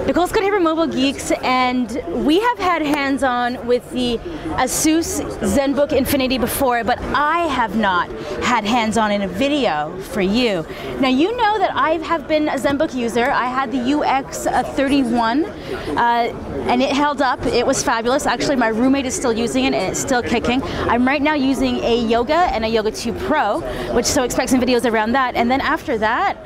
Nicole Scott here from Mobile Geeks, and we have had hands-on with the ASUS Zenbook Infinity before, but I have not had hands-on in a video for you. Now, you know that I have been a Zenbook user. I had the UX301, and it held up. It was fabulous. Actually, my roommate is still using it, and it's still kicking. I'm right now using a Yoga and a Yoga 2 Pro, which so expect some videos around that. And then after that,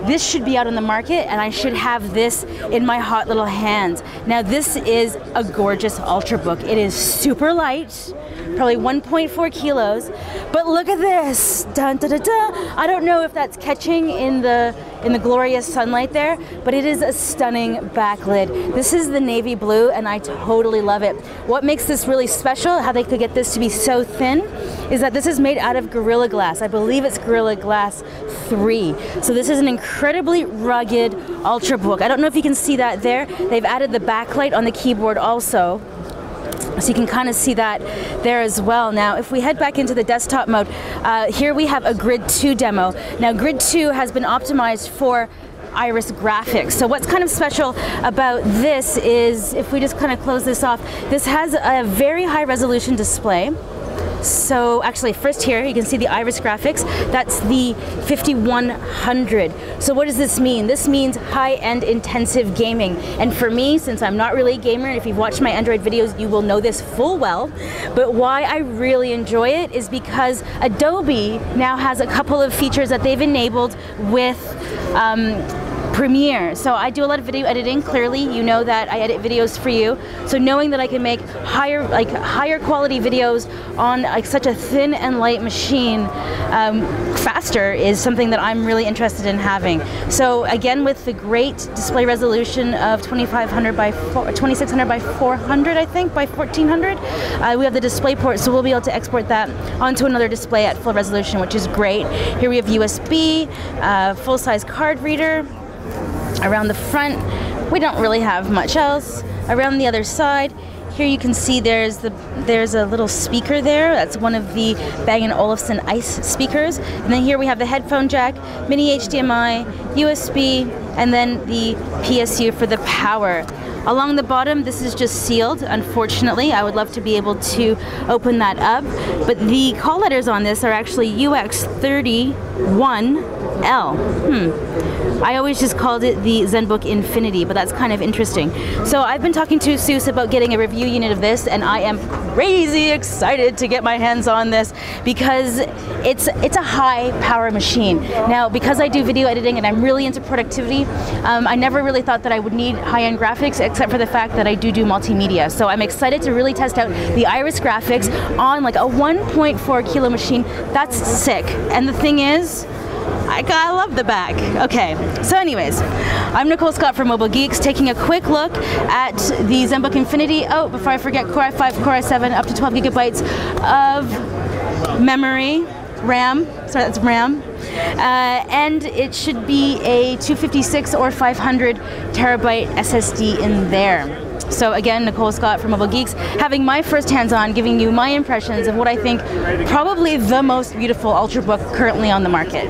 this should be out on the market, and I should have this in my hot little hands. Now, this is a gorgeous Ultrabook. It is super light, probably 1.4 kilos, but look at this. Dun, dun, dun, dun. I don't know if that's catching in the glorious sunlight there, but it is a stunning backlit. This is the navy blue, and I totally love it. What makes this really special, how they could get this to be so thin, is that this is made out of Gorilla Glass. I believe it's Gorilla Glass 3. So this is an incredibly rugged Ultrabook. I don't know if you can see that there. They've added the backlight on the keyboard also, so you can kind of see that there as well. Now, if we head back into the desktop mode, here we have a Grid 2 demo. Now, Grid 2 has been optimized for iris graphics. So what's kind of special about this is, if we just kind of close this off, this has a very high resolution display. So actually, first here you can see the iris graphics. That's the 5100. So what does this mean? This means high-end intensive gaming. And for me, since I'm not really a gamer, if you've watched my Android videos, you will know this full well. But why I really enjoy it is because Adobe now has a couple of features that they've enabled with Premiere. So I do a lot of video editing. Clearly, you know that I edit videos for you. So knowing that I can make higher quality videos on such a thin and light machine faster is something that I'm really interested in having. So again, with the great display resolution of 2500 by 2600 by 400, I think, by 1400, we have the display port, so we'll be able to export that onto another display at full resolution, which is great. Here we have USB, full-size card reader. Around the front, we don't really have much else. Around the other side, here you can see there's a little speaker there. That's one of the Bang & Olufsen ICE speakers. And then here we have the headphone jack, mini HDMI, USB, and then the PSU for the power. Along the bottom, this is just sealed, unfortunately. I would love to be able to open that up. But the call letters on this are actually UX301L. I always just called it the Zenbook Infinity, but that's kind of interesting. So I've been talking to ASUS about getting a review unit of this, and I am crazy excited to get my hands on this because it's a high power machine. Now, because I do video editing and I'm really into productivity, I never really thought that I would need high-end graphics, except for the fact that I do multimedia. So I'm excited to really test out the iris graphics on like a 1.4 kilo machine. That's sick. And the thing is, I love the back. Okay, so anyways, I'm Nicole Scott from Mobile Geeks, taking a quick look at the Zenbook Infinity. Oh, before I forget, Core i5, Core i7, up to 12 gigabytes of memory, RAM, sorry, that's RAM. And it should be a 256 or 500 terabyte SSD in there. So again, Nicole Scott from Mobile Geeks, having my first hands-on, giving you my impressions of what I think probably the most beautiful Ultrabook currently on the market.